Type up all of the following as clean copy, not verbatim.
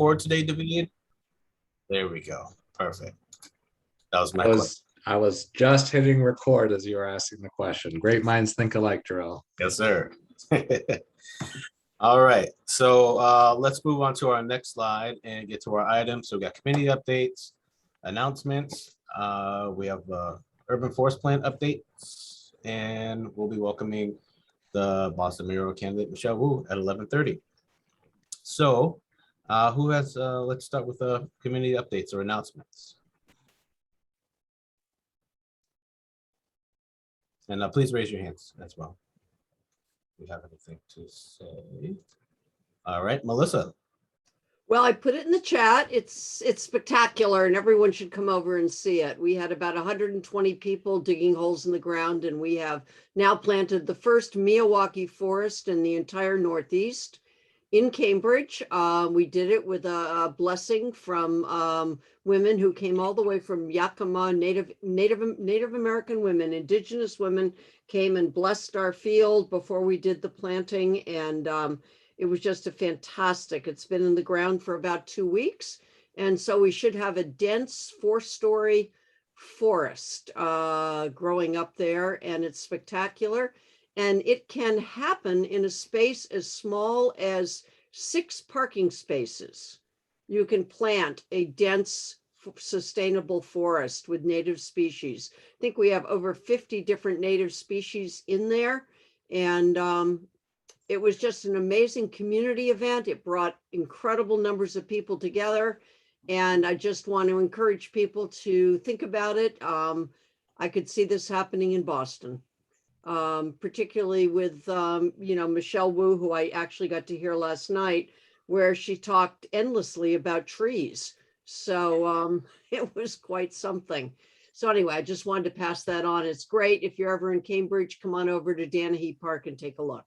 Record today, David? There we go. Perfect. That was my question. I was just hitting record as you were asking the question. Great minds think alike, Drill. Yes, sir. All right. So let's move on to our next slide and get to our items. So we got committee updates, announcements. We have urban forest plan updates, and we'll be welcoming the Boston mayoral candidate, Michelle Wu, at 11:30. So who has, let's start with the community updates or announcements. And please raise your hands as well. We have anything to say. All right, Melissa. Well, I put it in the chat. It's spectacular and everyone should come over and see it. We had about 120 people digging holes in the ground, and we have now planted the first Miyawaki forest in the entire Northeast in Cambridge. We did it with a blessing from women who came all the way from Yakima. Native American women, indigenous women came and blessed our field before we did the planting, and it was just a fantastic. It's been in the ground for about 2 weeks, and so we should have a dense 4-story forest growing up there, and it's spectacular. And it can happen in a space as small as 6 parking spaces. You can plant a dense, sustainable forest with native species. I think we have over 50 different native species in there. And it was just an amazing community event. It brought incredible numbers of people together. And I just want to encourage people to think about it. I could see this happening in Boston. Particularly with, Michelle Wu, who I actually got to hear last night, where she talked endlessly about trees. So it was quite something. So anyway, I just wanted to pass that on. It's great. If you're ever in Cambridge, come on over to Danahy Park and take a look.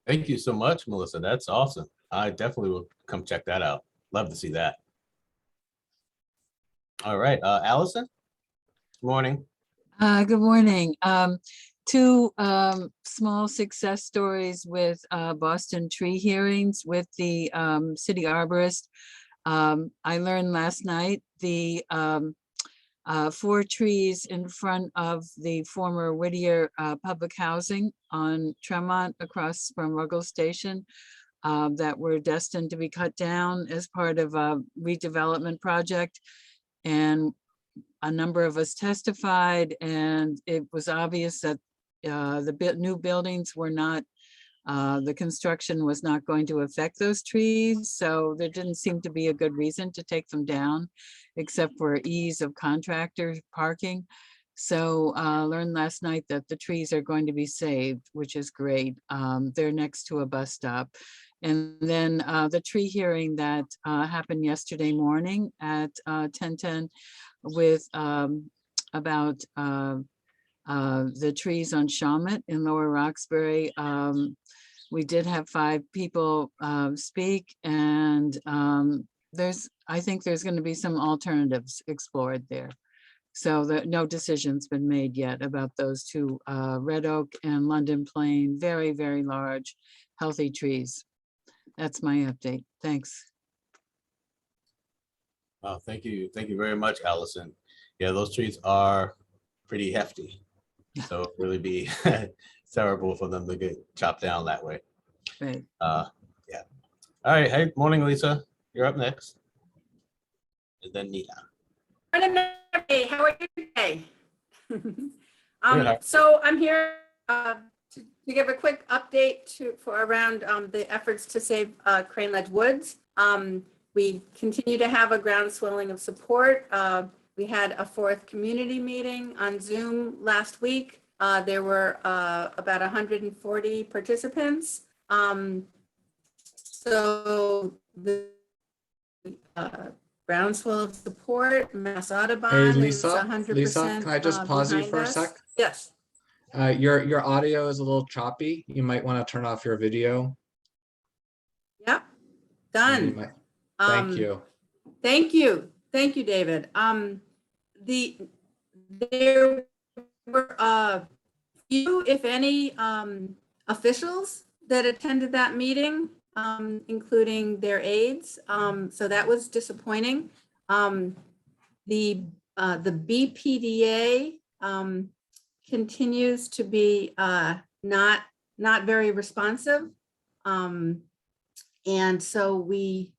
Thank you so much, Melissa. That's awesome. I definitely will come check that out. Love to see that. All right, Allison, good morning. Good morning. 2 small success stories with Boston tree hearings with the city arborist. I learned last night the 4 trees in front of the former Whittier public housing on Tremont across from Ruggles Station that were destined to be cut down as part of a redevelopment project. And a number of us testified, and it was obvious that the new buildings were not, the construction was not going to affect those trees. So there didn't seem to be a good reason to take them down, except for ease of contractor parking. So learned last night that the trees are going to be saved, which is great. They're next to a bus stop. And then the tree hearing that happened yesterday morning at 10:10 with about the trees on Shawmut in Lower Roxbury. We did have 5 people speak, and I think there's going to be some alternatives explored there. So no decision's been made yet about those 2 red oak and London plane, very, very large, healthy trees. That's my update. Thanks. Thank you. Thank you very much, Allison. Yeah, those trees are pretty hefty. So it really be terrible for them to get chopped down that way. Right. Yeah. All right. Hey, morning, Lisa. You're up next. And then Nina. Hey, how are you today? So I'm here to give a quick update around the efforts to save Crane Ledge Woods. We continue to have a groundswelling of support. We had a 4th community meeting on Zoom last week. There were about 140 participants. So the groundswell of support, Mass Audubon is 100%. Lisa, can I just pause you for a sec? Yes. Your audio is a little choppy. You might want to turn off your video. Yep. Done. Thank you. Thank you. Thank you, David. There were few, if any, officials that attended that meeting. including their aides. So that was disappointing. The BPDA continues to be not very responsive. And so we,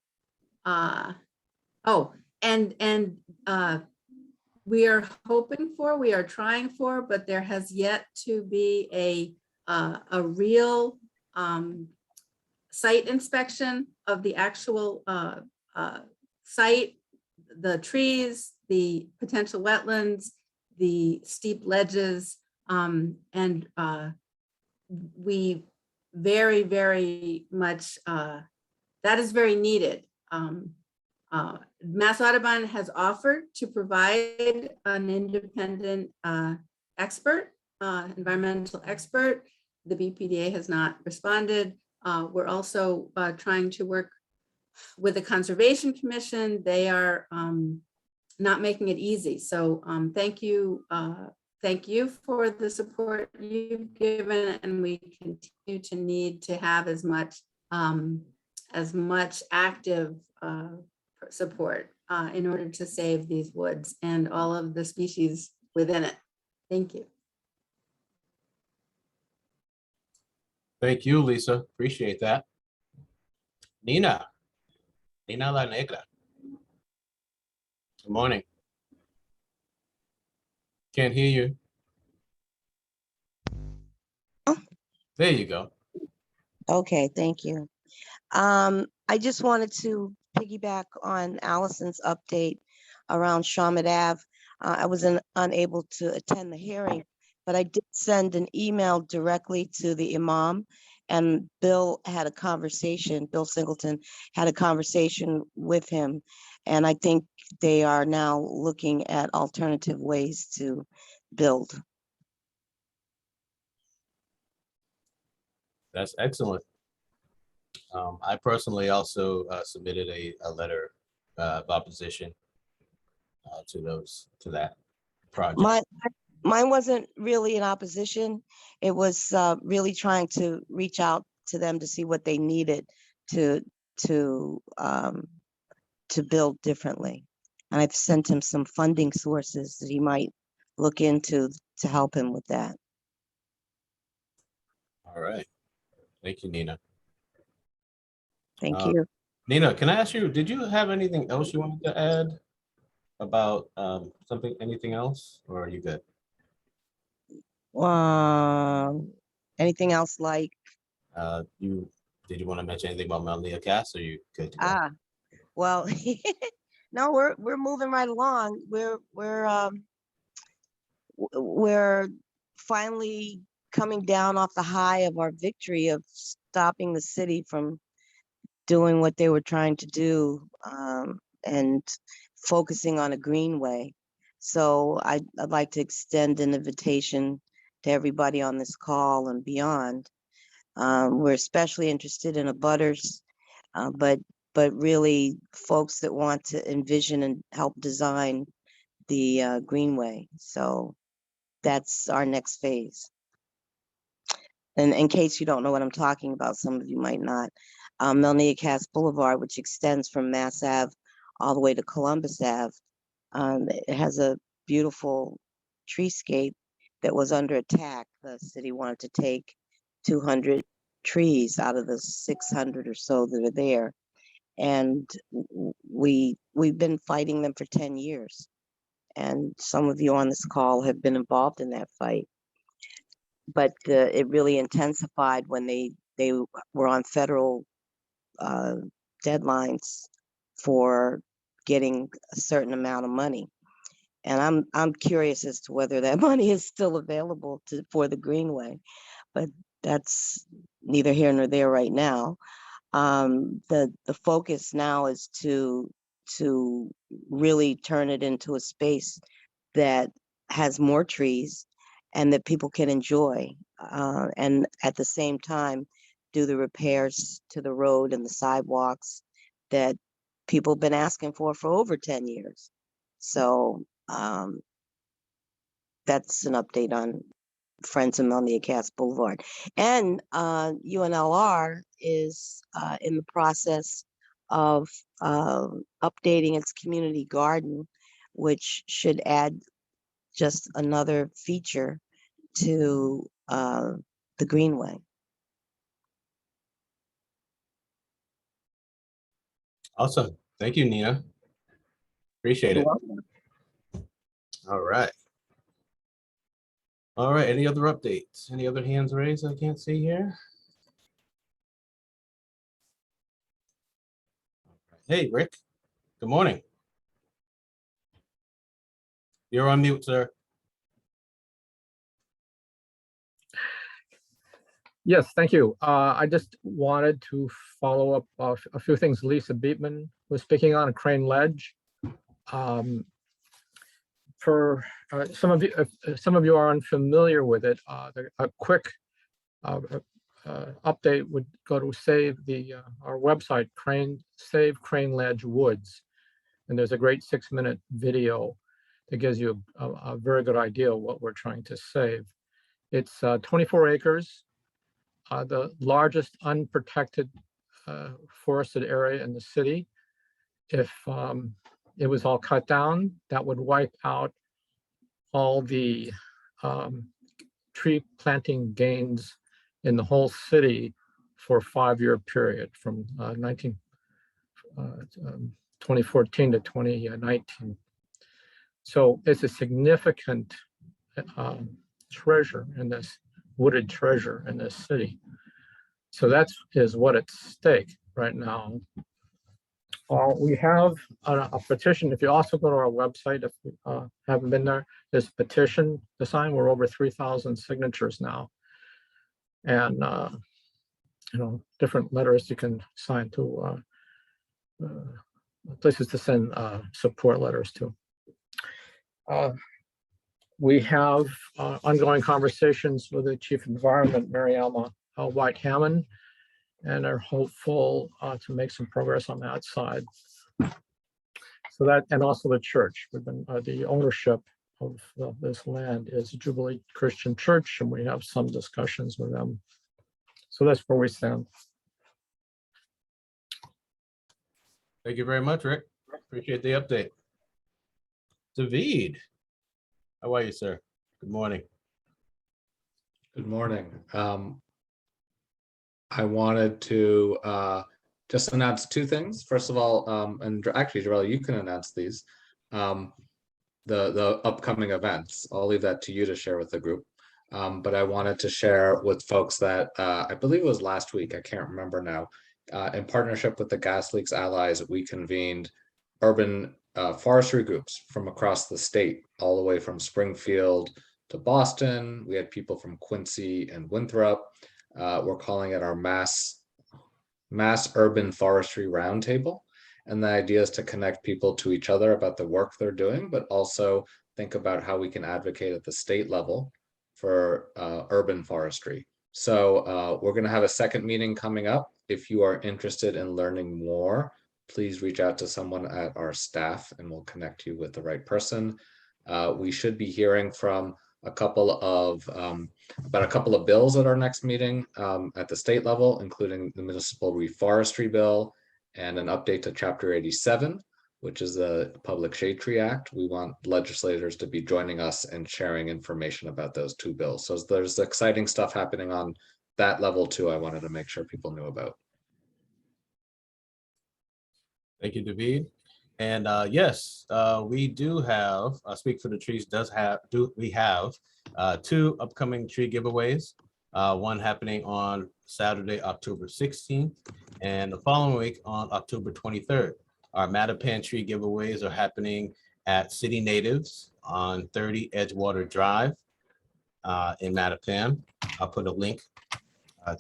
we are hoping for, we are trying for, but there has yet to be a real site inspection of the actual site, the trees, the potential wetlands, the steep ledges, and we very, very much, that is very needed. Mass Audubon has offered to provide an independent expert, environmental expert. The BPDA has not responded. We're also trying to work with the Conservation Commission. They are not making it easy. So thank you for the support you've given, and we continue to need to have as much active support in order to save these woods and all of the species within it. Thank you. Thank you, Lisa. Appreciate that. Nina La Negra. Good morning. Can't hear you. There you go. Okay, thank you. I just wanted to piggyback on Allison's update around Shawmut Ave. I was unable to attend the hearing, but I did send an email directly to the imam, and Bill Singleton had a conversation with him. And I think they are now looking at alternative ways to build. That's excellent. I personally also submitted a letter of opposition to that project. Mine wasn't really in opposition. It was really trying to reach out to them to see what they needed to build differently. And I've sent him some funding sources that he might look into to help him with that. All right. Thank you, Nina. Thank you. Nina, can I ask you, did you have anything else you wanted to add about anything else, or are you good? Anything else like? Did you want to mention anything about Mount Leocass, or you good to go? Well, no, we're moving right along. We're finally coming down off the high of our victory of stopping the city from doing what they were trying to do, and focusing on a greenway. So I'd like to extend an invitation to everybody on this call and beyond. We're especially interested in abutters, but really folks that want to envision and help design the greenway. So that's our next phase. And in case you don't know what I'm talking about, some of you might not. Melnia Cass Boulevard, which extends from Mass Ave all the way to Columbus Ave, it has a beautiful treescape that was under attack. The city wanted to take 200 trees out of the 600 or so that are there. And we've been fighting them for 10 years. And some of you on this call have been involved in that fight. But it really intensified when they were on federal deadlines for getting a certain amount of money. And I'm curious as to whether that money is still available for the Greenway, but that's neither here nor there right now. The focus now is to really turn it into a space that has more trees and that people can enjoy, and at the same time do the repairs to the road and the sidewalks that people have been asking for over 10 years. So that's an update on Friends of Melnia Cass Boulevard. And UNLR is in the process of updating its community garden, which should add just another feature to the Greenway. Awesome. Thank you, Nina. Appreciate it. All right. All right. Any other updates? Any other hands raised I can't see here? Hey, Rick. Good morning. You're on mute, sir. Yes, thank you. I just wanted to follow up a few things Lisa Beatman was speaking on Crane Ledge. For some of you are unfamiliar with it. A quick update would go to save our website, Save Crane Ledge Woods, and there's a great 6-minute video that gives you a very good idea of what we're trying to save. It's 24 acres. The largest unprotected forested area in the city. If it was all cut down, that would wipe out all the tree planting gains in the whole city for a 5-year period from 2014 to 2019. So it's a significant treasure in this wooded treasure in this city. So that is what at stake right now. We have a petition. If you also go to our website, if you haven't been there, there's a petition to sign. We're over 3,000 signatures now. And, different letters you can sign to places to send support letters to. We have ongoing conversations with the Chief Environment, Mary Alma White Hammond, and are hopeful to make some progress on that side. So that, and also the church, we've been the ownership of this land is Jubilee Christian Church, and we have some discussions with them. So that's where we stand. Thank you very much, Rick. Appreciate the update. David, how are you, sir? Good morning. Good morning. I wanted to just announce 2 things. First of all, and actually, Jarell, you can announce these, the upcoming events. I'll leave that to you to share with the group. But I wanted to share with folks that I believe it was last week, I can't remember now, in partnership with the Gas Leaks Allies, we convened urban forestry groups from across the state, all the way from Springfield to Boston. We had people from Quincy and Winthrop. We're calling it our Mass Urban Forestry Roundtable. And the idea is to connect people to each other about the work they're doing, but also think about how we can advocate at the state level for urban forestry. So we're going to have a second meeting coming up. If you are interested in learning more, please reach out to someone at our staff and we'll connect you with the right person. We should be hearing from about a couple of bills at our next meeting at the state level, including the municipal reforestry bill and an update to Chapter 87, which is the Public Shade Tree Act. We want legislators to be joining us and sharing information about those 2 bills. So there's exciting stuff happening on that level too. I wanted to make sure people knew about. Thank you, David. And yes, we do have, Speak for the Trees we have 2 upcoming tree giveaways, one happening on Saturday, October 16th, and the following week on October 23rd. Our Mattapan tree giveaways are happening at City Natives on 30 Edgewater Drive in Mattapan. I'll put a link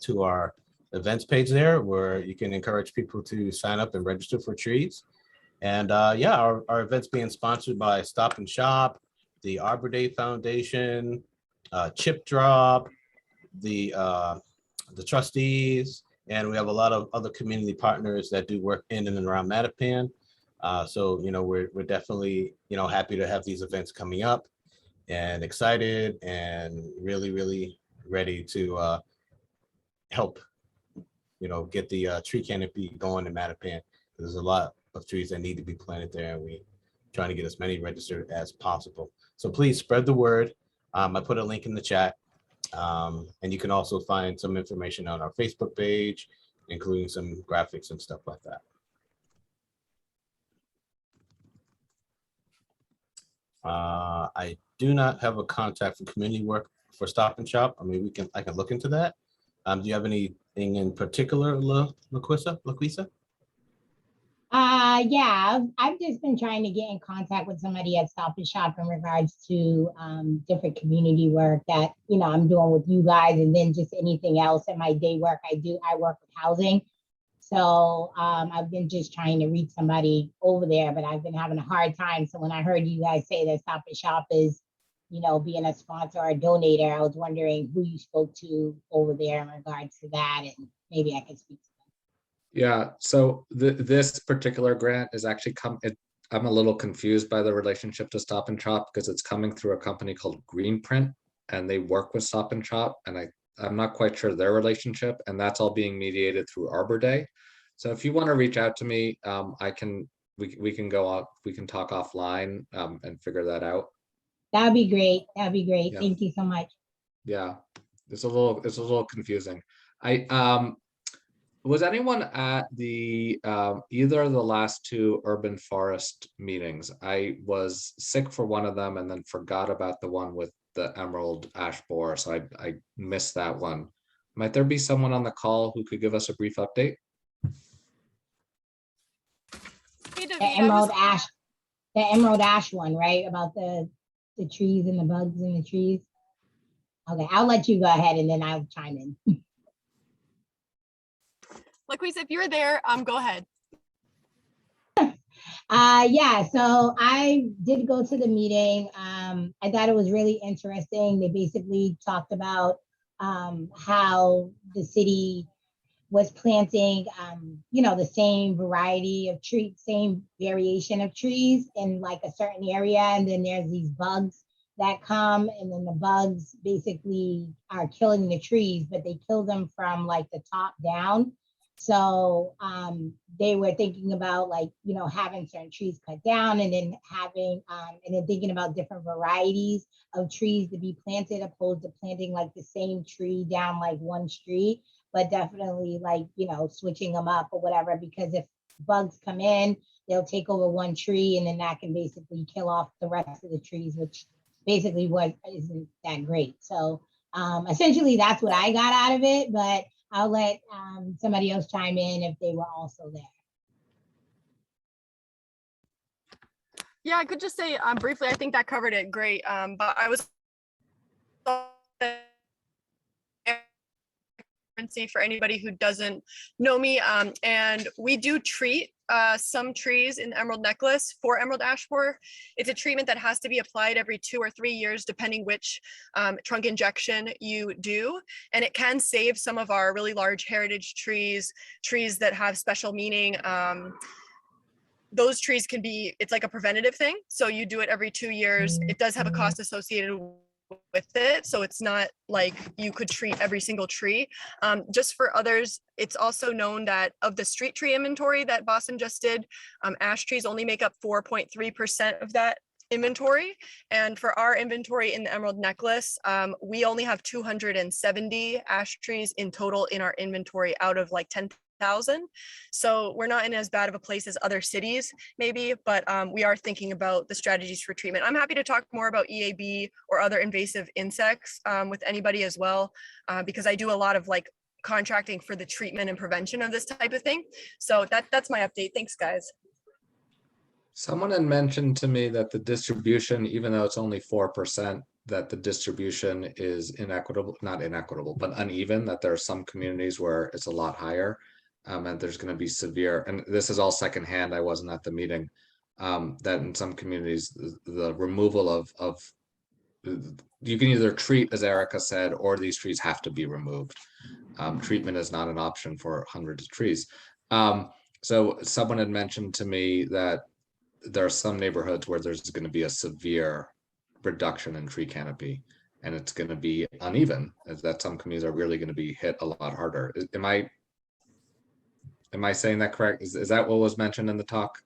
to our events page there where you can encourage people to sign up and register for trees. And yeah, our event's being sponsored by Stop and Shop, the Arbor Day Foundation, Chip Drop, the trustees, and we have a lot of other community partners that do work in and around Mattapan. So we're definitely happy to have these events coming up. and excited and really, really ready to help, get the tree canopy going in Mattapan. There's a lot of trees that need to be planted there, and we trying to get as many registered as possible. So please spread the word. I put a link in the chat, and you can also find some information on our Facebook page, including some graphics and stuff like that. I do not have a contact for community work for Stop and Shop. I mean, I can look into that. Do you have anything in particular, LaQuisa? Yeah, I've just been trying to get in contact with somebody at Stop and Shop in regards to different community work that, I'm doing with you guys, and then just anything else in my day work. I work with housing. So I've been just trying to reach somebody over there, but I've been having a hard time. So when I heard you guys say that Stop and Shop is, being a sponsor or a donator, I was wondering who you spoke to over there in regards to that, and maybe I could speak to them. Yeah, so this particular grant is actually I'm a little confused by the relationship to Stop and Shop because it's coming through a company called Greenprint, and they work with Stop and Shop, and I'm not quite sure their relationship, and that's all being mediated through Arbor Day. So if you want to reach out to me, we can talk offline and figure that out. That'd be great. That'd be great. Yeah. Thank you so much. Yeah, it's a little confusing. Was anyone at the either of the last two urban forest meetings? I was sick for one of them and then forgot about the one with the emerald ash borer, so I missed that one. Might there be someone on the call who could give us a brief update? Hey, David, The emerald ash one, right? About the trees and the bugs in the trees. Okay, I'll let you go ahead and then I'll chime in. LaQuisa, if you're there, go ahead. Yeah, so I did go to the meeting. I thought it was really interesting. They basically talked about how the city was planting, the same variety of trees, same variation of trees in like a certain area. And then there's these bugs that come, and then the bugs basically are killing the trees, but they kill them from like the top down. So they were thinking about having certain trees cut down, and then thinking about different varieties of trees to be planted, opposed to planting like the same tree down like one street, but definitely switching them up or whatever, because if bugs come in, they'll take over one tree, and then that can basically kill off the rest of the trees, which basically isn't that great. So essentially that's what I got out of it, but I'll let somebody else chime in if they were also there. Yeah, I could just say briefly, I think that covered it great. But I was for anybody who doesn't know me, and we do treat some trees in Emerald Necklace for emerald ash borer. It's a treatment that has to be applied every 2 or 3 years, depending which trunk injection you do. And it can save some of our really large heritage trees that have special meaning. Those trees it's like a preventative thing. So you do it every 2 years. It does have a cost associated with it, so it's not like you could treat every single tree. Just for others, it's also known that of the street tree inventory that Boston just did, ash trees only make up 4.3% of that inventory. And for our inventory in the Emerald Necklace, we only have 270 ash trees in total in our inventory out of like 10,000. So we're not in as bad of a place as other cities maybe, but we are thinking about the strategies for treatment. I'm happy to talk more about EAB or other invasive insects with anybody as well, because I do a lot of contracting for the treatment and prevention of this type of thing. So that's my update. Thanks, guys. Someone had mentioned to me that the distribution, even though it's only 4%, that the distribution is not inequitable, but uneven, that there are some communities where it's a lot higher. And there's going to be severe, and this is all secondhand, I wasn't at the meeting, that in some communities, the removal of you can either treat, as Erica said, or these trees have to be removed. Treatment is not an option for hundreds of trees. So someone had mentioned to me that there are some neighborhoods where there's going to be a severe reduction in tree canopy. And it's going to be uneven, as that some communities are really going to be hit a lot harder. Am I saying that correct? Is that what was mentioned in the talk?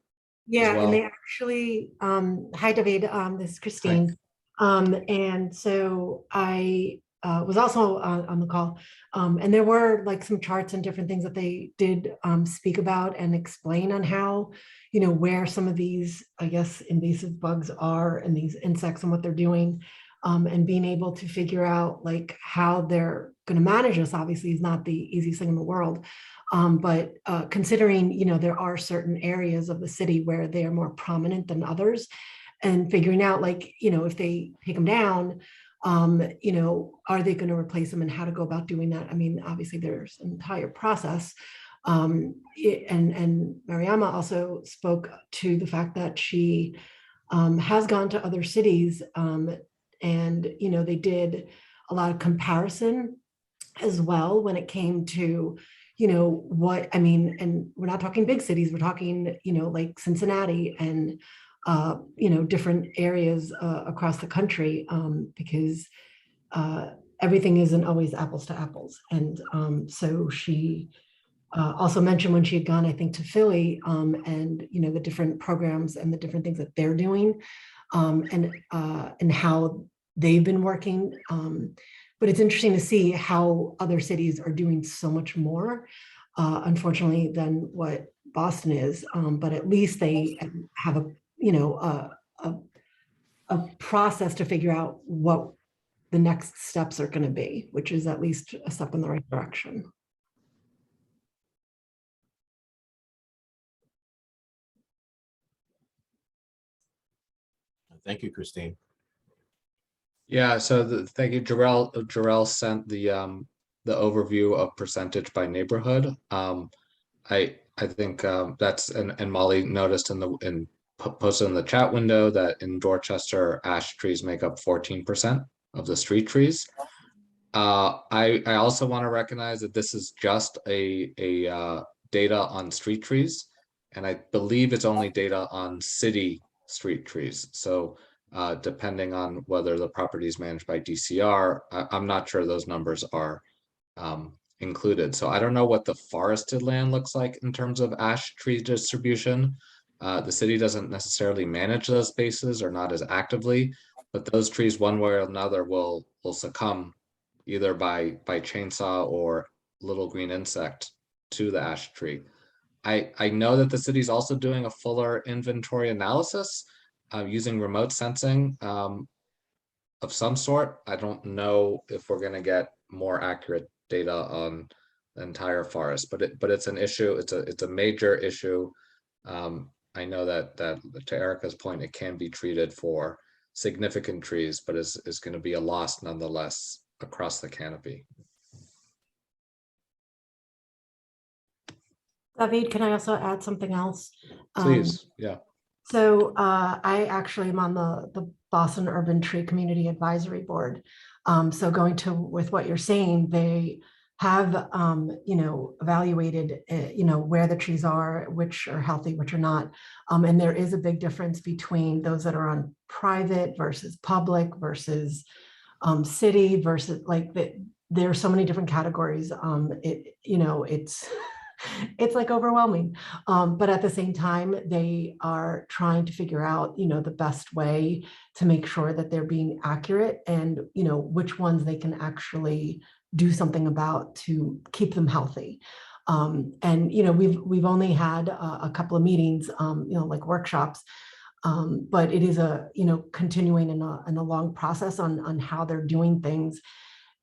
Yeah, well? and they actually, hi David, this is Christine. And so I was also on the call, and there were like some charts and different things that they did speak about and explain on how, you know, where some of these, I guess, invasive bugs are and these insects and what they're doing, and being able to figure out like how they're going to manage this obviously is not the easiest thing in the world. But considering, you know, there are certain areas of the city where they are more prominent than others, and figuring out like, you know, if they take them down, you know, are they going to replace them and how to go about doing that? I mean, obviously there's an entire process. And Mariama also spoke to the fact that she has gone to other cities, and, you know, they did a lot of comparison as well when it came to, you know, what, I mean, and we're not talking big cities, we're talking, you know, like Cincinnati and, you know, different areas across the country, because everything isn't always apples to apples. And so she also mentioned when she had gone, I think, to Philly, and, you know, the different programs and the different things that they're doing, and how they've been working. But it's interesting to see how other cities are doing so much more, unfortunately, than what Boston is. But at least they have a, you know, a process to figure out what the next steps are going to be, which is at least a step in the right direction. Thank you, Christine. Yeah, so thank you, Jarrell. Jarrell sent the overview of percentage by neighborhood. I think that's, and Molly noticed posted in the chat window that in Dorchester, ash trees make up 14% of the street trees. I also want to recognize that this is just a data on street trees, and I believe it's only data on city street trees. So depending on whether the property is managed by DCR, I'm not sure those numbers are included. So I don't know what the forested land looks like in terms of ash tree distribution. The city doesn't necessarily manage those spaces, or not as actively, but those trees one way or another will succumb either by chainsaw or little green insect to the ash tree. I know that the city's also doing a fuller inventory analysis using remote sensing of some sort. I don't know if we're going to get more accurate data on the entire forest, but it's an issue. It's a major issue. I know that to Erica's point, it can be treated for significant trees, but is going to be a loss nonetheless across the canopy. David, can I also add something else? Please, yeah. So I actually am on the Boston Urban Tree Community Advisory Board. So going to with what you're saying, they have, you know, evaluated, you know, where the trees are, which are healthy, which are not. And there is a big difference between those that are on private versus public versus city versus like there are so many different categories. You know, it's like overwhelming. But at the same time, they are trying to figure out, you know, the best way to make sure that they're being accurate and, you know, which ones they can actually do something about to keep them healthy. And, you know, we've only had a couple of meetings, you know, like workshops, but it is a, you know, continuing in a long process on how they're doing things.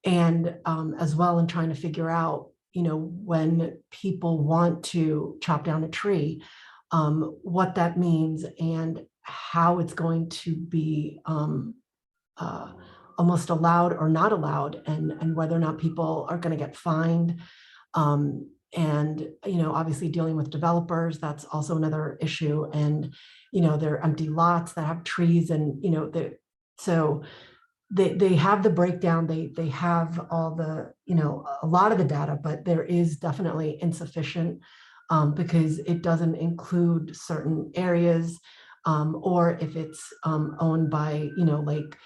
And as well in trying to figure out, you know, when people want to chop down a tree, what that means and how it's going to be almost allowed or not allowed, and whether or not people are going to get fined. And, you know, obviously dealing with developers, that's also another issue. And, you know, there are empty lots that have trees and, you know, so they have the breakdown, they have all the, you know, a lot of the data, but there is definitely insufficient because it doesn't include certain areas. or if it's owned by, like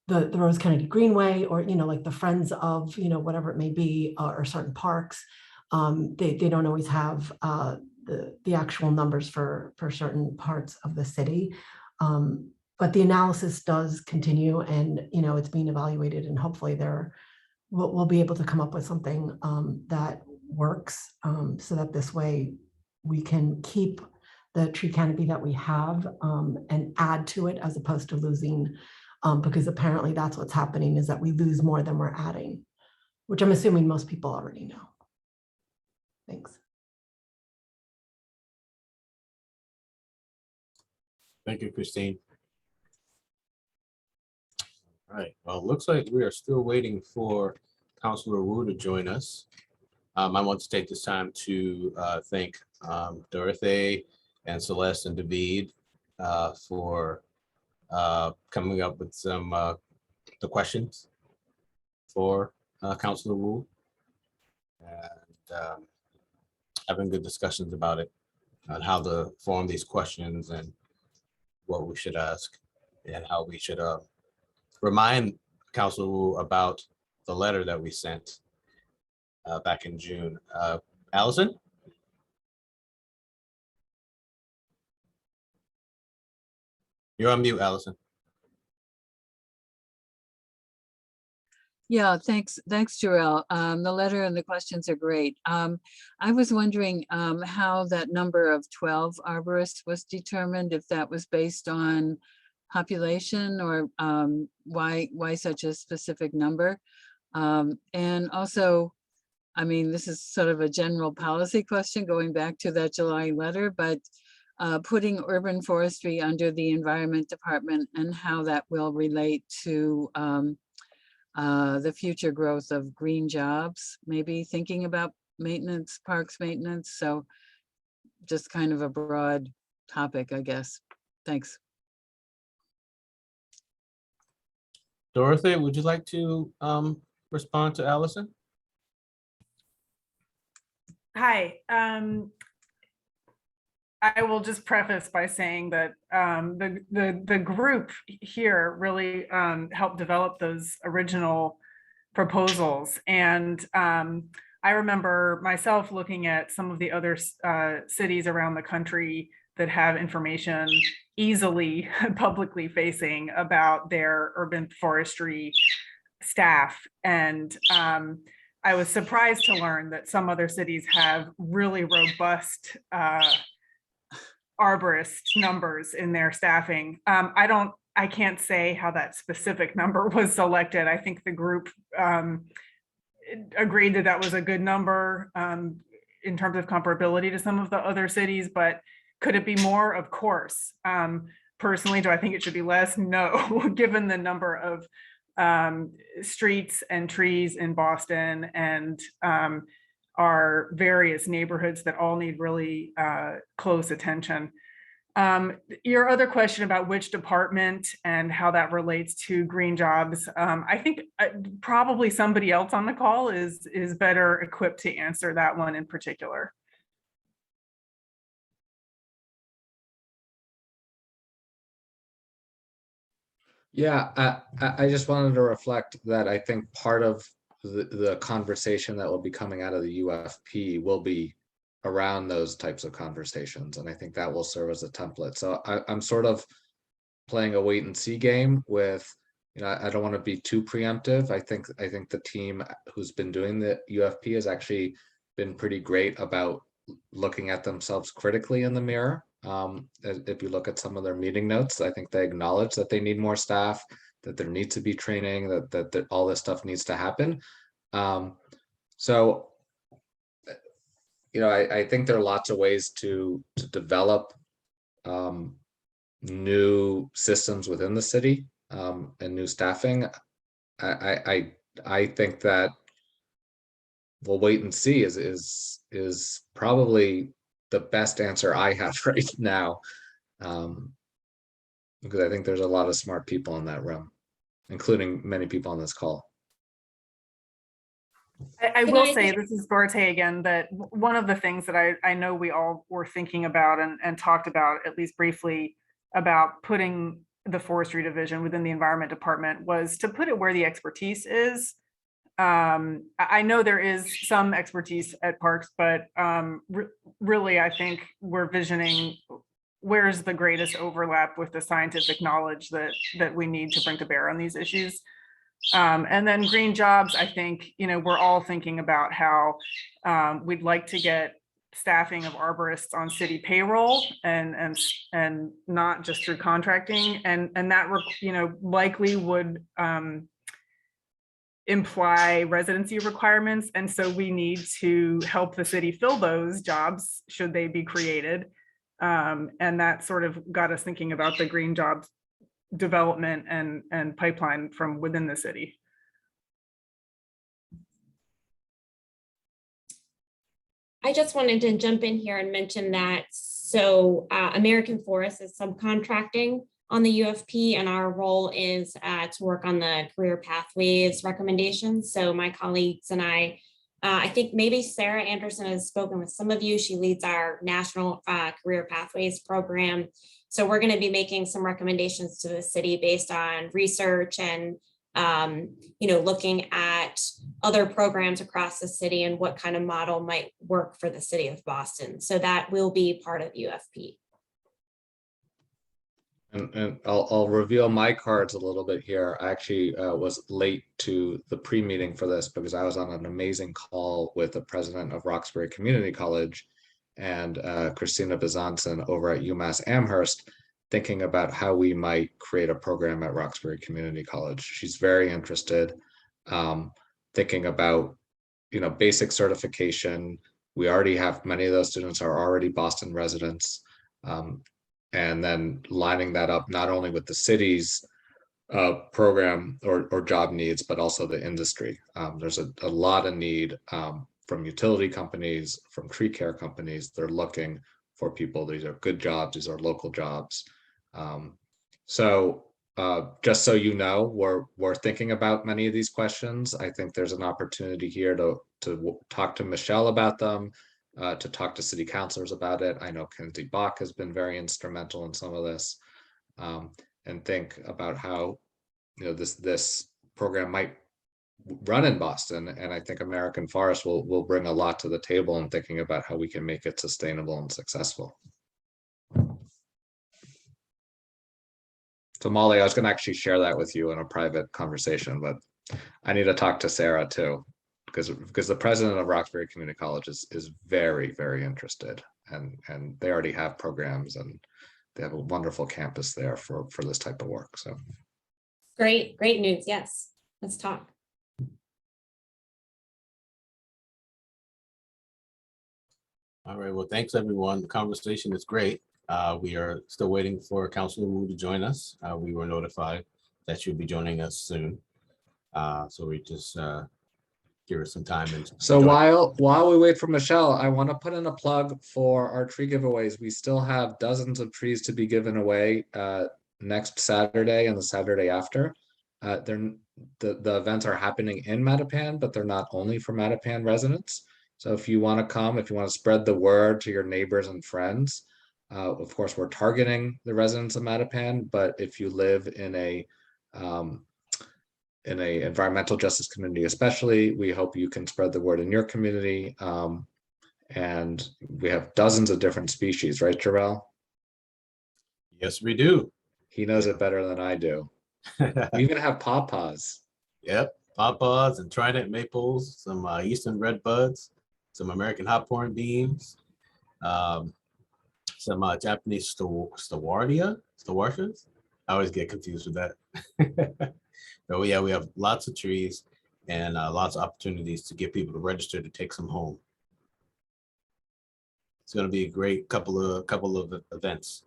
the Rose Kennedy Greenway, or, like the Friends of, whatever it may be, or certain parks. They don't always have the actual numbers for certain parts of the city. But the analysis does continue, and, it's being evaluated, and hopefully we'll be able to come up with something that works, so that this way we can keep the tree canopy that we have, and add to it, as opposed to losing, because apparently that's what's happening, is that we lose more than we're adding, which I'm assuming most people already know. Thanks. Thank you, Christine. All right, well, it looks like we are still waiting for Councilor Wu to join us. I want to take this time to thank Dorothy and Celeste and David for coming up with some the questions for Councilor Wu, and having good discussions about it, on how to form these questions and what we should ask, and how we should remind Councilor Wu about the letter that we sent back in June. Allison? You're on mute, Allison. Yeah, thanks, Jarell. The letter and the questions are great. I was wondering how that number of 12 arborists was determined, if that was based on population, or why such a specific number. And also, I mean, this is sort of a general policy question going back to that July letter, but putting urban forestry under the Environment Department, and how that will relate to the future growth of green jobs, maybe thinking about maintenance, parks maintenance. So just kind of a broad topic, I guess. Thanks. Dorothy, would you like to respond to Allison? Hi. I will just preface by saying that the group here really helped develop those original proposals. And I remember myself looking at some of the other cities around the country that have information easily publicly facing about their urban forestry staff. And I was surprised to learn that some other cities have really robust arborist numbers in their staffing. I can't say how that specific number was selected. I think the group agreed that that was a good number in terms of comparability to some of the other cities, but could it be more? Of course. Personally, do I think it should be less? No, given the number of streets and trees in Boston, and our various neighborhoods that all need really close attention. Your other question about which department and how that relates to green jobs, I think probably somebody else on the call is better equipped to answer that one in particular. Yeah, I just wanted to reflect that I think part of the conversation that will be coming out of the UFP will be around those types of conversations. And I think that will serve as a template. So I'm sort of playing a wait and see game with, I don't want to be too preemptive. I think the team who's been doing the UFP has actually been pretty great about looking at themselves critically in the mirror. If you look at some of their meeting notes, I think they acknowledge that they need more staff, that there needs to be training, that all this stuff needs to happen. So, I think there are lots of ways to develop new systems within the city and new staffing. I think that we'll wait and see is probably the best answer I have right now, because I think there's a lot of smart people in that room, including many people on this call. I will say, this is Dorothy again, that one of the things that I know we all were thinking about and talked about, at least briefly, about putting the forestry division within the environment department was to put it where the expertise is. I know there is some expertise at parks, but really, I think we're visioning where's the greatest overlap with the scientific knowledge that we need to bring to bear on these issues. And then green jobs, I think, we're all thinking about how we'd like to get staffing of arborists on city payroll and not just through contracting, and that likely would imply residency requirements, and so we need to help the city fill those jobs should they be created, and that sort of got us thinking about the green jobs development and pipeline from within the city. I just wanted to jump in here and mention that American Forest is subcontracting on the UFP, and our role is to work on the career pathways recommendations. So my colleagues and I think maybe Sarah Anderson has spoken with some of you. She leads our national career pathways program. So we're going to be making some recommendations to the city based on research and looking at other programs across the city and what kind of model might work for the city of Boston. So that will be part of UFP. And I'll reveal my cards a little bit here. I actually was late to the pre-meeting for this because I was on an amazing call with the president of Roxbury Community College and Christina Bizanson over at UMass Amherst, thinking about how we might create a program at Roxbury Community College. She's very interested, thinking about, basic certification. We already have, many of those students are already Boston residents. And then lining that up not only with the city's program or job needs, but also the industry. There's a lot of need from utility companies, from tree care companies. They're looking for people. These are good jobs. These are local jobs. So just so you know, we're thinking about many of these questions. I think there's an opportunity here to talk to Michelle about them, to talk to city councilors about it. I know Kenzie Bach has been very instrumental in some of this, and think about how this program might run in Boston. And I think American Forest will bring a lot to the table in thinking about how we can make it sustainable and successful. So Molly, I was going to actually share that with you in a private conversation, but I need to talk to Sarah too, because the president of Roxbury Community College is very, very interested, and they already have programs and they have a wonderful campus there for this type of work. So great news. Yes, let's talk. All right, well, thanks everyone. The conversation is great. We are still waiting for Councilor Wu to join us. We were notified that she'll be joining us soon. So we just give her some time. And so while we wait for Michelle, I want to put in a plug for our tree giveaways. We still have dozens of trees to be given away next Saturday and the Saturday after. The events are happening in Mattapan, but they're not only for Mattapan residents. So if you want to come, if you want to spread the word to your neighbors and friends, of course, we're targeting the residents of Mattapan, but if you live in a environmental justice community, especially, we hope you can spread the word in your community. And we have dozens of different species, right, Jarrell? yes, we do. He knows it better than I do. We even have pawpaws. Yep, pawpaws and trident maples, some eastern red buds, some American hop-horn beans, some Japanese Stewartias. I always get confused with that. But yeah, we have lots of trees and lots of opportunities to get people to register to take some home. It's going to be a great couple of events.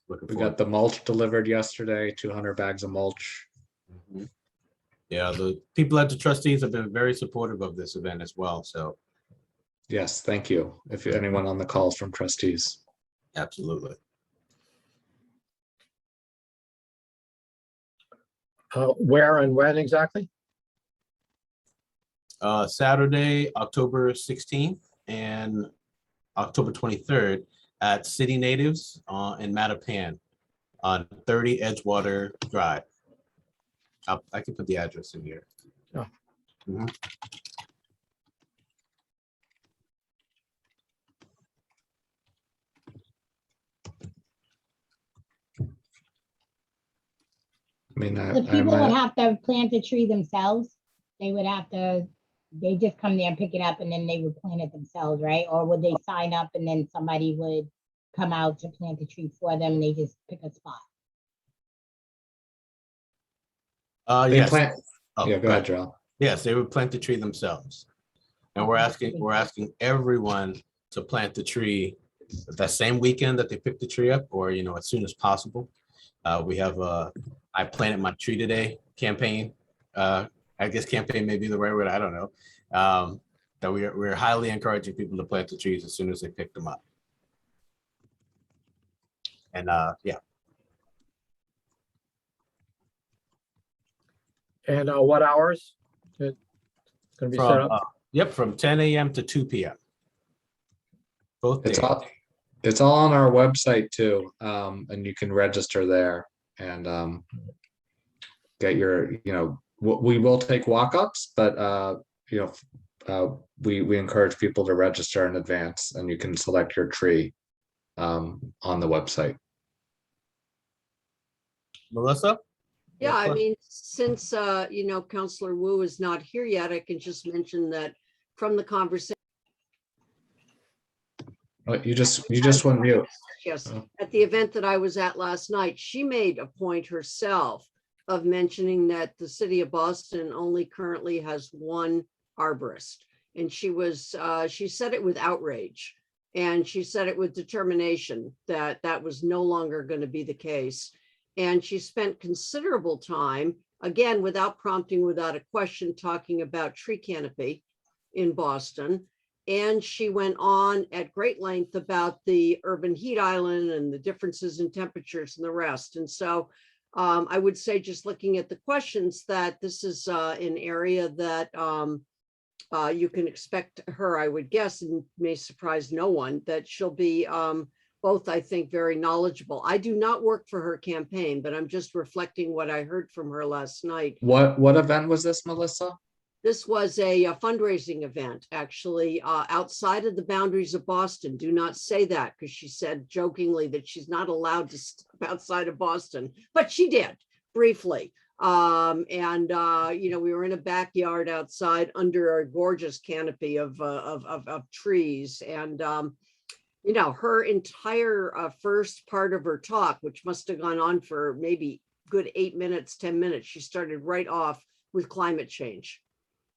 We got the mulch delivered yesterday, 200 bags of mulch. Mm-hmm. Yeah, the people at the trustees have been very supportive of this event as well. So yes, thank you. If anyone on the calls from trustees. Absolutely. Where and when exactly? Saturday, October 16th and October 23rd at City Natives in Mattapan on 30 Edgewater Drive. I can put the address in here. Oh. Mhm. I mean, The people would have to plant the tree themselves. They would have to, they just come there and pick it up and then they would plant it themselves, right? Or would they sign up and then somebody would come out to plant the tree for them and they just pick a spot? they Yes. plant, Oh, yeah, go ahead, Joel. Yes, they would plant the tree themselves. And we're asking everyone to plant the tree that same weekend that they pick the tree up, or, as soon as possible. We have I planted my tree today campaign. I guess campaign may be the right word, I don't know. That we're highly encouraging people to plant the trees as soon as they pick them up. And yeah. And what hours? It's going to be set up? Yep, from 10 a.m. to 2 p.m. Both days. It's all on our website too, and you can register there and get your, we will take walk-ups, but we encourage people to register in advance, and you can select your tree on the website. Melissa? Yeah, I mean, since, Counselor Wu is not here yet, I can just mention that from the conversation. You just went mute. Yes, Oh. at the event that I was at last night, she made a point herself of mentioning that the city of Boston only currently has one arborist. And she said it with outrage. And she said it with determination that that was no longer going to be the case. And she spent considerable time, again, without prompting, without a question, talking about tree canopy in Boston. And she went on at great length about the urban heat island and the differences in temperatures and the rest. And so I would say, just looking at the questions, that this is an area that you can expect her, I would guess, and may surprise no one, that she'll be both, I think, very knowledgeable. I do not work for her campaign, but I'm just reflecting what I heard from her last night. What event was this, Melissa? This was a fundraising event, actually, outside of the boundaries of Boston. Do not say that, because she said jokingly that she's not allowed to step outside of Boston, but she did briefly. We were in a backyard outside under a gorgeous canopy of trees. And, her entire first part of her talk, which must have gone on for maybe good 8 minutes, 10 minutes, she started right off with climate change.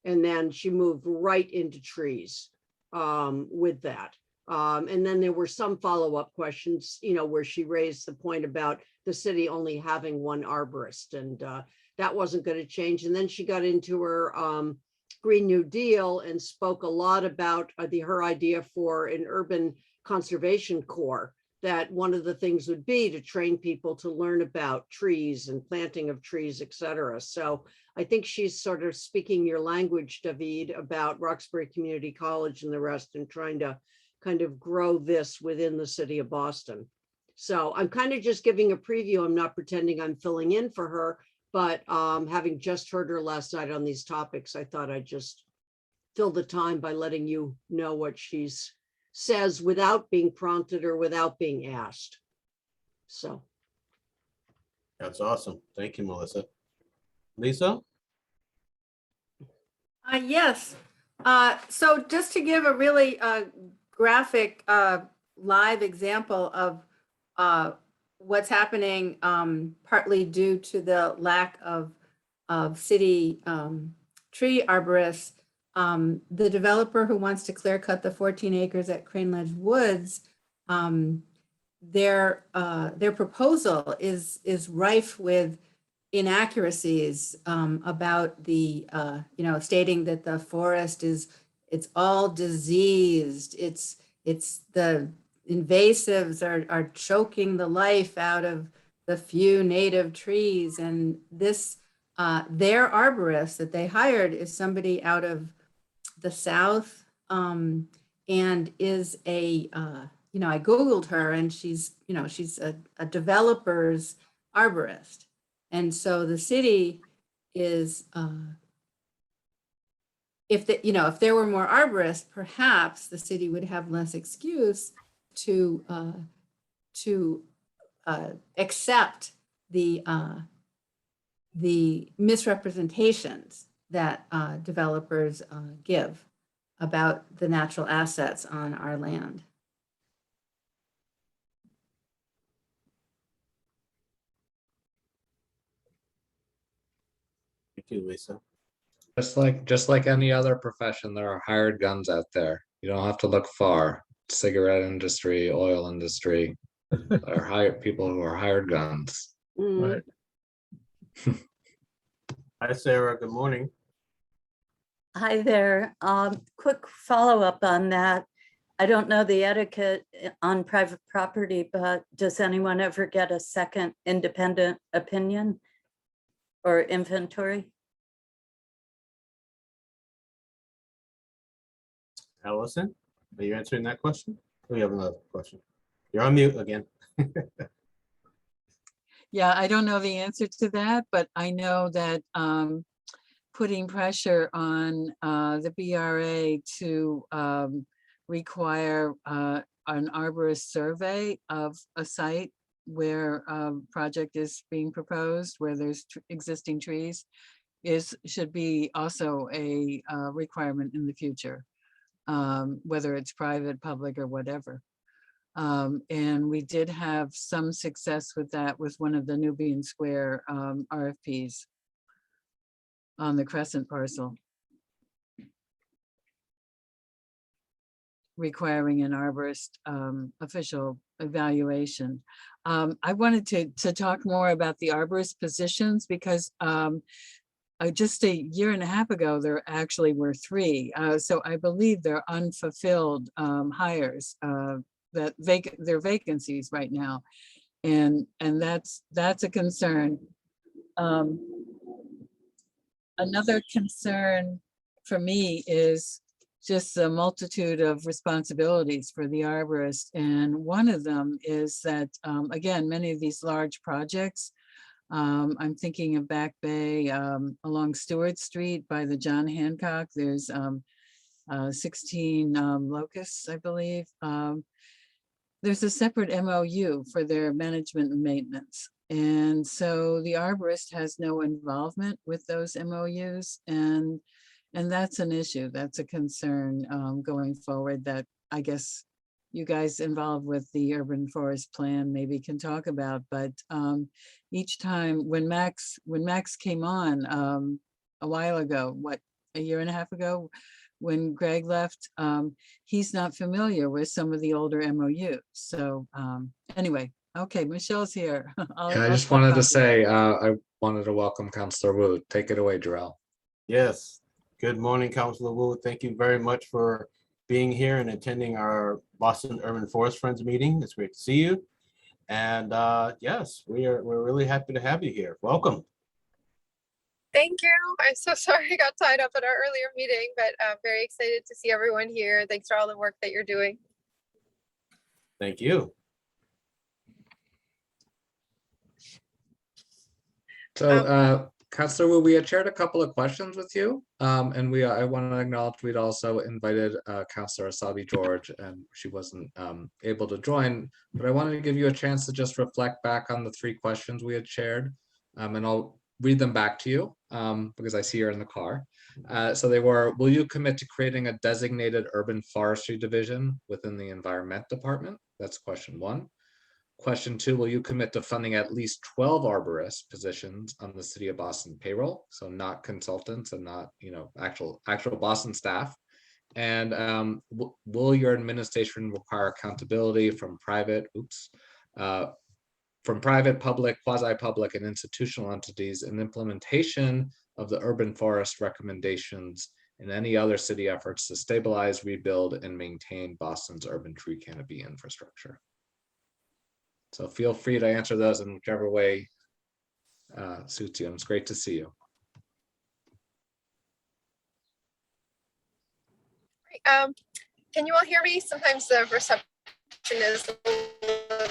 And then she moved right into trees with that. And then there were some follow-up questions, where she raised the point about the city only having one arborist, and that wasn't going to change. And then she got into her Green New Deal and spoke a lot about her idea for an urban conservation corps, that one of the things would be to train people to learn about trees and planting of trees, et cetera. So I think she's sort of speaking your language, David, about Roxbury Community College and the rest, and trying to kind of grow this within the city of Boston. So I'm kind of just giving a preview. I'm not pretending I'm filling in for her, but having just heard her last night on these topics, I thought I'd just fill the time by letting you know what she says without being prompted or without being asked. So. That's awesome. Thank you, Melissa. Lisa? Yes. So just to give a really graphic live example of what's happening, partly due to the lack of city tree arborists, the developer who wants to clear cut the 14 acres at Crane Ledge Woods, their proposal is rife with inaccuracies about the stating that the forest it's all diseased, it's the invasives are choking the life out of the few native trees. And this their arborist that they hired is somebody out of the South, and is a I Googled her, and she's a developer's arborist. And so the city is, if there were more arborists, perhaps the city would have less excuse to accept the misrepresentations that developers give about the natural assets on our land. Thank you, Lisa. Just like any other profession, there are hired guns out there. You don't have to look far. Cigarette industry, oil industry, are hired people who are hired guns. Right. Hi, Sarah. Good morning. Hi there. Quick follow-up on that. I don't know the etiquette on private property, but does anyone ever get a second independent opinion or inventory? Allison, are you answering that question? We have another question. You're on mute again. Yeah, I don't know the answer to that, but I know that putting pressure on the BRA to require an arborist survey of a site where a project is being proposed, where there's existing trees, should be also a requirement in the future, whether it's private, public, or whatever. And we did have some success with that with one of the Nubian Square RFPs on the Crescent parcel, requiring an arborist official evaluation. I wanted to talk more about the arborist positions because just a year and a half ago, there actually were 3. So I believe they're unfulfilled hires. They're vacancies right now, and that's a concern. Another concern for me is just the multitude of responsibilities for the arborist, and one of them is that again, many of these large projects, I'm thinking of Back Bay along Stewart Street by the John Hancock. There's 16 locusts, I believe. There's a separate MOU for their management and maintenance. And so the arborist has no involvement with those MOUs. And that's an issue. That's a concern going forward that I guess you guys involved with the urban forest plan maybe can talk about. But each time when Max came on a while ago, a year and a half ago, when Greg left, he's not familiar with some of the older MOUs. So anyway, okay, Michelle's here. I just wanted to say, I wanted to welcome Councillor Wu. Take it away, Jarrell. Yes. Good morning, Councilor Wu. Thank you very much for being here and attending our Boston Urban Forest Friends meeting. It's great to see you. And yes, we're really happy to have you here. Welcome. Thank you. I'm so sorry I got tied up at our earlier meeting, but very excited to see everyone here. Thanks for all the work that you're doing. Thank you. So, Councillor Wu, we had shared a couple of questions with you, and I want to acknowledge we'd also invited Councillor Asabi George, and she wasn't able to join, but I wanted to give you a chance to just reflect back on the 3 questions we had shared, and I'll read them back to you because I see you're in the car. So they were, will you commit to creating a designated urban forestry division within the Environment Department? That's question 1. Question 2, will you commit to funding at least 12 arborist positions on the City of Boston payroll? So not consultants and not, actual Boston staff. And will your administration require accountability from private, public, quasi-public, and institutional entities in implementation of the urban forest recommendations and any other city efforts to stabilize, rebuild, and maintain Boston's urban tree canopy infrastructure? So feel free to answer those in whichever way suits you. And it's great to see you. Can you all hear me? Sometimes the reception is a little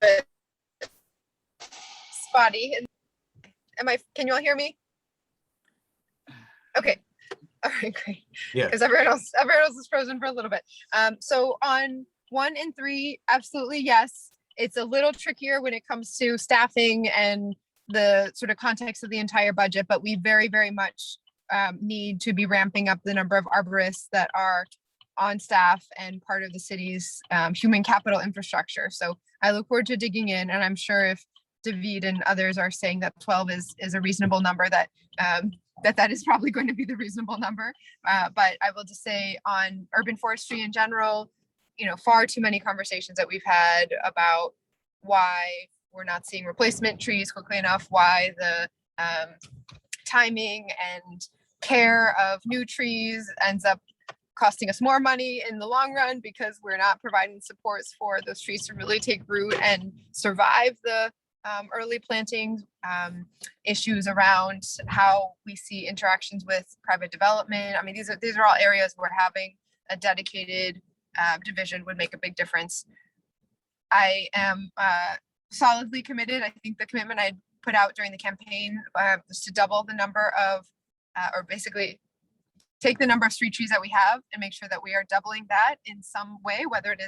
bit spotty. Can you all hear me? Okay. All right, great. Yeah. Because everyone else is frozen for a little bit. So on 1 and 3, absolutely yes. It's a little trickier when it comes to staffing and the sort of context of the entire budget, but we very, very much need to be ramping up the number of arborists that are on staff and part of the city's human capital infrastructure. So I look forward to digging in, and I'm sure if David and others are saying that 12 is a reasonable number, that that is probably going to be the reasonable number. But I will just say on urban forestry in general, far too many conversations that we've had about why we're not seeing replacement trees quickly enough, why the timing and care of new trees ends up costing us more money in the long run because we're not providing supports for those trees to really take root and survive the early planting, issues around how we see interactions with private development. I mean, these are all areas where having a dedicated division would make a big difference. I am solidly committed. I think the commitment I put out during the campaign was to double the number of, or basically take the number of street trees that we have and make sure that we are doubling that in some way, whether it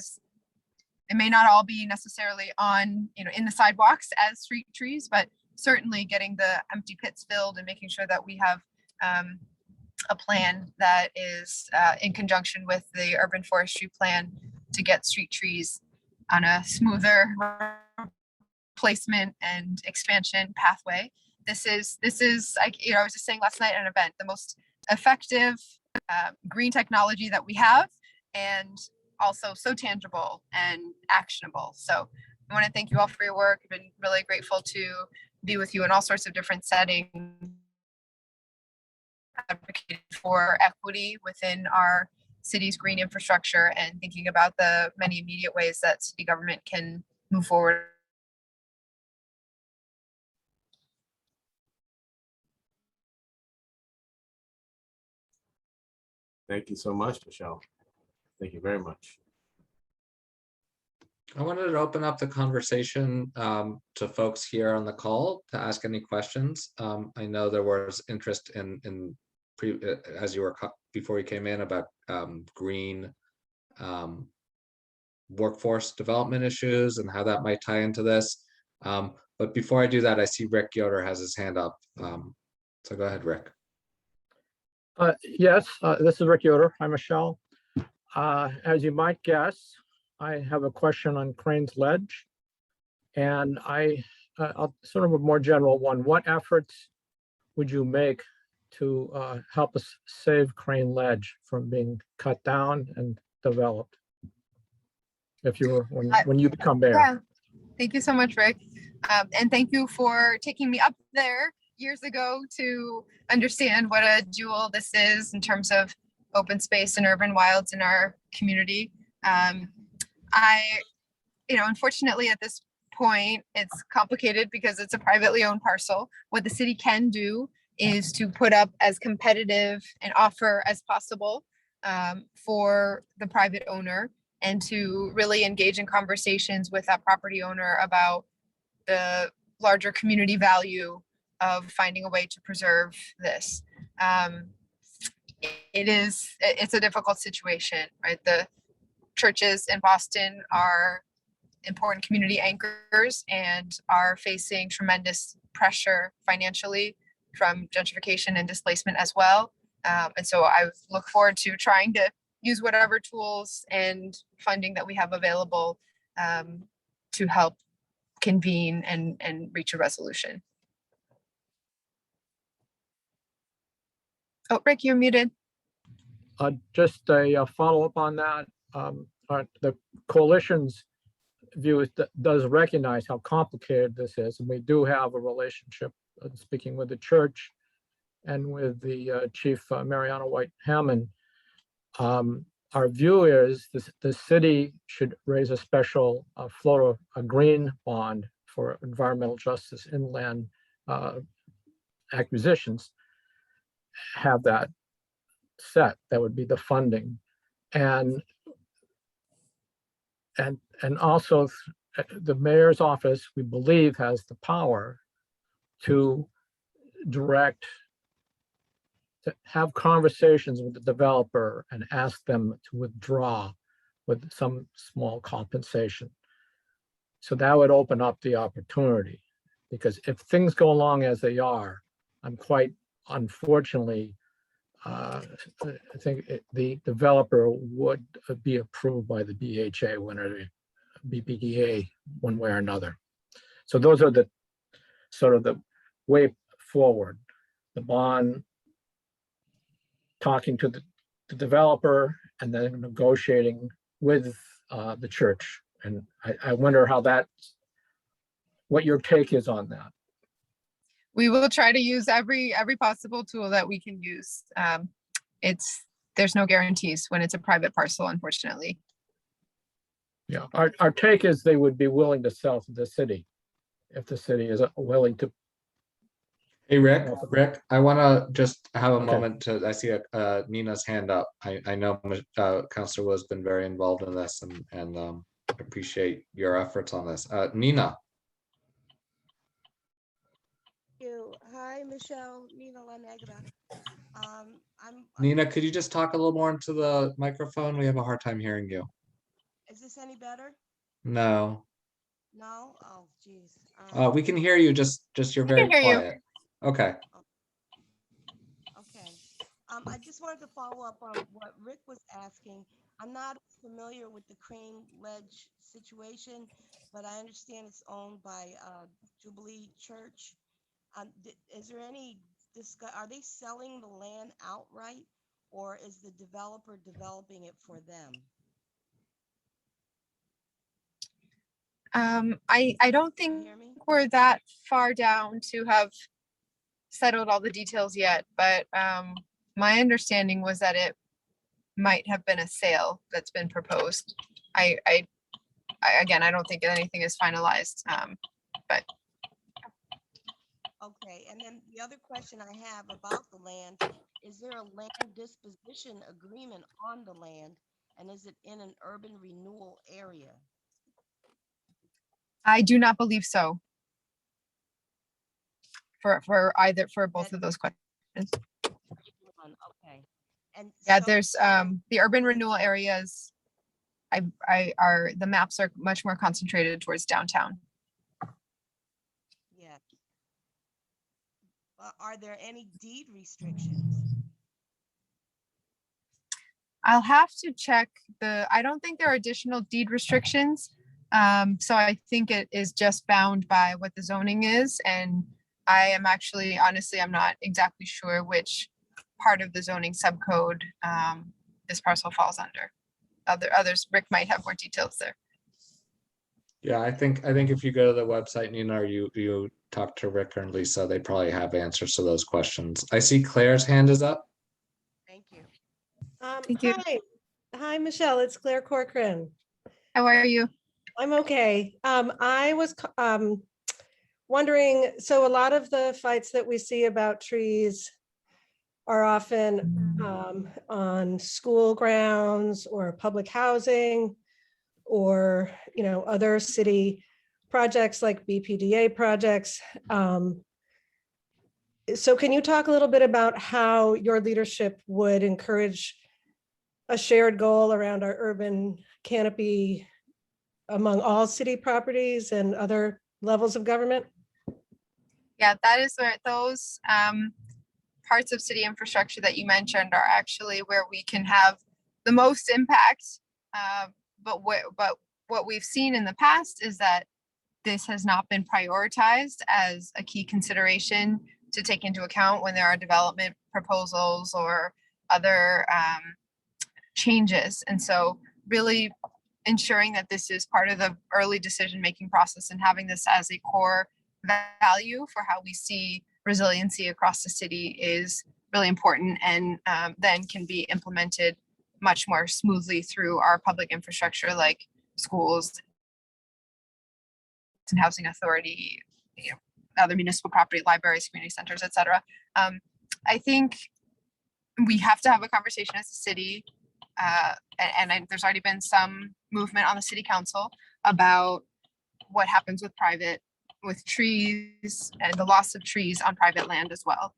may not all be necessarily on, in the sidewalks as street trees, but certainly getting the empty pits filled and making sure that we have a plan that is in conjunction with the urban forestry plan to get street trees on a smoother placement and expansion pathway. This is I was just saying last night at an event, the most effective green technology that we have, and also so tangible and actionable. So I want to thank you all for your work. I've been really grateful to be with you in all sorts of different settings, advocating for equity within our city's green infrastructure and thinking about the many immediate ways that city government can move forward. Thank you so much, Michelle. Thank you very much. I wanted to open up the conversation to folks here on the call to ask any questions. I know there was interest as you were before you came in about green workforce development issues and how that might tie into this. But before I do that, I see Rick Yoder has his hand up. So go ahead, Rick. Yes, this is Rick Yoder. Hi, Michelle. As you might guess, I have a question on Crane's Ledge, and I'll sort of a more general one. What efforts would you make to help us save Crane Ledge from being cut down and developed? If you were when you become mayor. Yeah, thank you so much, Rick, and thank you for taking me up there years ago to understand what a jewel this is in terms of open space and urban wilds in our community. Unfortunately at this point, it's complicated because it's a privately owned parcel. What the city can do is to put up as competitive an offer as possible for the private owner, and to really engage in conversations with that property owner about the larger community value of finding a way to preserve this. It's a difficult situation, right? The churches in Boston are important community anchors and are facing tremendous pressure financially from gentrification and displacement as well. And so I look forward to trying to use whatever tools and funding that we have available to help convene and reach a resolution. Oh, Rick, you're muted. Just a follow-up on that. The coalition's view does recognize how complicated this is, and we do have a relationship, speaking with the church and with the chief Mariana White Hammond. Our view is the city should raise a special a green bond for environmental justice inland acquisitions, have that set. That would be the funding. And And also the mayor's office, we believe, has the power to direct, to have conversations with the developer and ask them to withdraw with some small compensation. So that would open up the opportunity, because if things go along as they are, I'm quite unfortunately, I think the developer would be approved by the BHA or the BPDA one way or another. So those are the sort of the way forward. The bond, talking to the developer, and then negotiating with the church. And I wonder how that, what your take is on that. We will try to use every possible tool that we can use. There's no guarantees when it's a private parcel, unfortunately. Yeah, our take is they would be willing to sell to the city if the city is willing to. Hey, Rick, I want to just have a Okay. moment to, I see Nina's hand up. I know Councilor Wood's been very involved in this and appreciate your efforts on this. Nina. Thank you. Hi, Michelle, Nina Lanagada. Nina, could you just talk a little more into the microphone? We have a hard time hearing you. Is this any better? No. No? Oh, geez. We can hear you, just you're very hear you. quiet. Okay. Okay. I just wanted to follow up on what Rick was asking. I'm not familiar with the Crane Ledge situation, but I understand it's owned by Jubilee Church. Is there any are they selling the land outright, or is the developer developing it for them? I don't think we're that far down to have settled all the details yet, but my understanding was that it might have been a sale that's been proposed. I again, I don't think anything is finalized, but. Okay, and then the other question I have about the land, is there a land disposition agreement on the land, and is it in an urban renewal area? I do not believe so. For both of those questions. Okay. And yeah, so, there's the urban renewal areas. The maps are much more concentrated towards downtown. Yeah. Are there any deed restrictions? I'll have to check I don't think there are additional deed restrictions. So I think it is just bound by what the zoning is. And I am actually, honestly, I'm not exactly sure which part of the zoning subcode this parcel falls under. Others, Rick might have more details there. Yeah, I think if you go to the website, Nina, or you talk to Rick and Lisa, they probably have answers to those questions. I see Claire's hand is up. Thank you. Thank you. Hi, Michelle. It's Claire Corcoran. How are you? I'm okay. I was wondering, so a lot of the fights that we see about trees are often on school grounds or public housing, or other city projects like BPDA projects. So can you talk a little bit about how your leadership would encourage a shared goal around our urban canopy among all city properties and other levels of government? Yeah, that is where those parts of city infrastructure that you mentioned are actually where we can have the most impact. But what we've seen in the past is that this has not been prioritized as a key consideration to take into account when there are development proposals or other changes. And so really ensuring that this is part of the early decision-making process and having this as a core value for how we see resiliency across the city is really important, and then can be implemented much more smoothly through our public infrastructure like schools and housing authority, other municipal property, libraries, community centers, etc. I think we have to have a conversation as a city there's already been some movement on the city council about what happens with trees and the loss of trees on private land as well.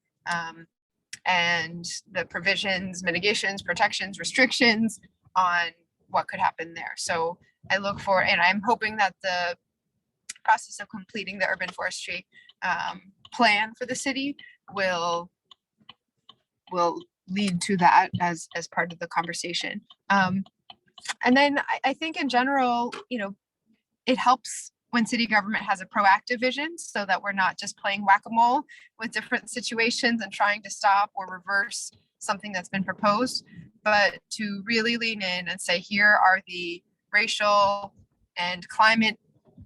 And the provisions, mitigations, protections, restrictions on what could happen there. So I look for, and I'm hoping that the process of completing the urban forestry plan for the city will lead to that as part of the conversation. And then I think in general, it helps when city government has a proactive vision so that we're not just playing whack-a-mole with different situations and trying to stop or reverse something that's been proposed, but to really lean in and say, here are the racial and climate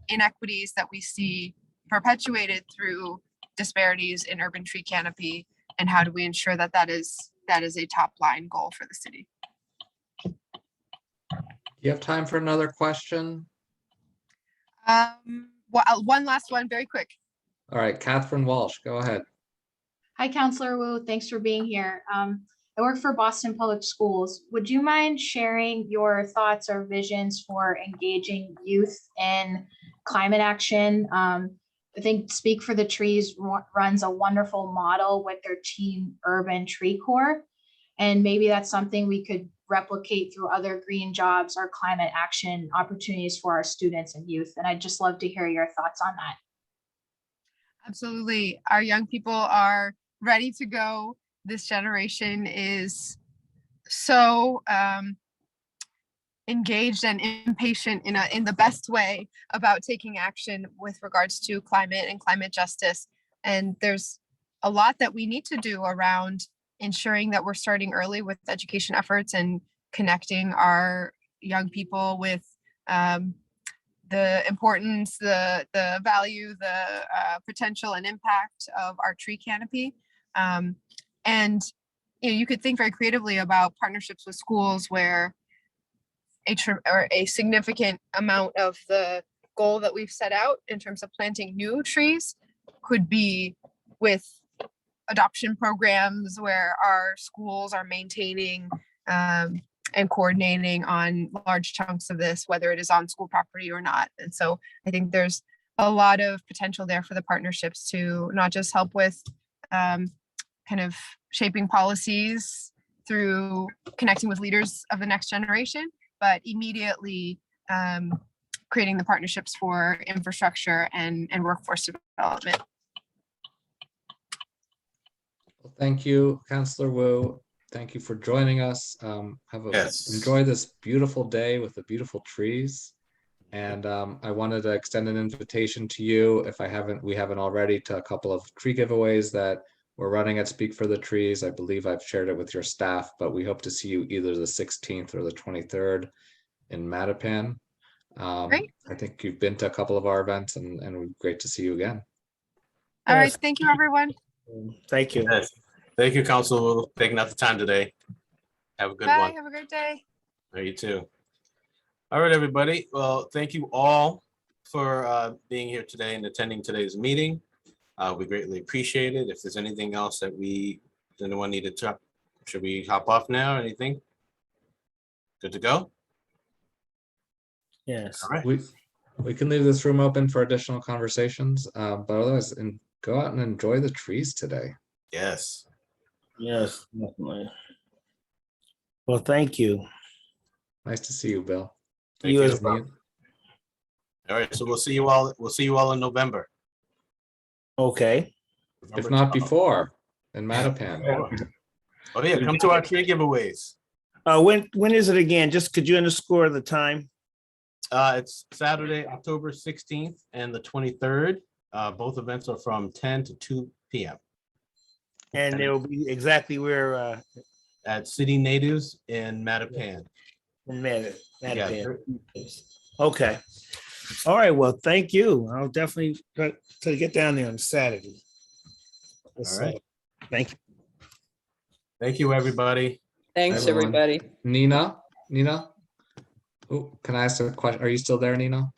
inequities that we see perpetuated through disparities in urban tree canopy, and how do we ensure that that is a top line goal for the city. You have time for another question? Well, one last one, very quick. All right, Catherine Walsh, go ahead. Hi, Counselor Wu. Thanks for being here. I work for Boston Public Schools. Would you mind sharing your thoughts or visions for engaging youth in climate action? I think Speak for the Trees runs a wonderful model with their Teen Urban Tree Corps. And maybe that's something we could replicate through other green jobs or climate action opportunities for our students and youth. And I'd just love to hear your thoughts on that. Absolutely. Our young people are ready to go. This generation is so engaged and impatient in the best way about taking action with regards to climate and climate justice. And there's a lot that we need to do around ensuring that we're starting early with education efforts and connecting our young people with the importance, the value, the potential and impact of our tree canopy. And you could think very creatively about partnerships with schools where a significant amount of the goal that we've set out in terms of planting new trees could be with adoption programs where our schools are maintaining and coordinating on large chunks of this, whether it is on school property or not. And so I think there's a lot of potential there for the partnerships to not just help with kind of shaping policies through connecting with leaders of the next generation, but immediately creating the partnerships for infrastructure and workforce development. Well, thank you, Councillor Wu. Thank you for joining us. Enjoy this beautiful day with the beautiful trees. And I wanted to extend an invitation to you, if we haven't already, to a couple of tree giveaways that we're running at Speak for the Trees. I believe I've shared it with your staff, but we hope to see you either the 16th or the 23rd in Mattapan. Great. I think you've been to a couple of our events, and it would be great to see you again. All right. Thank you, everyone. Thank you. Yes. Thank you, Council, for taking out the time today. Have a good Bye. one. Have a great day. You too. All right, everybody. Well, thank you all for being here today and attending today's meeting. We greatly appreciate it. If there's anything else that anyone needed to, should we hop off now? Anything? Good to go? Yes. All right. We can leave this room open for additional conversations, but otherwise, go out and enjoy the trees today. Yes. Yes, definitely. Well, thank you. Nice to see you, Bill. Thank you as well. All right, so we'll see you all. We'll see you all in November. Okay. If not before, in Mattapan. Oh yeah, come to our tree giveaways. When is it again? Just could you underscore the time? It's Saturday, October 16th and the 23rd. Both events are from 10 to 2 p.m. And they will be exactly where? At City Natives in Mattapan. In Mattapan. Yeah. Okay. All right. Well, thank you. I'll definitely try to get down there on Saturday. All right. Thank you. Thank you, everybody. Thanks, Everyone. everybody. Nina? Oh, can I ask a question? Are you still there, Nina?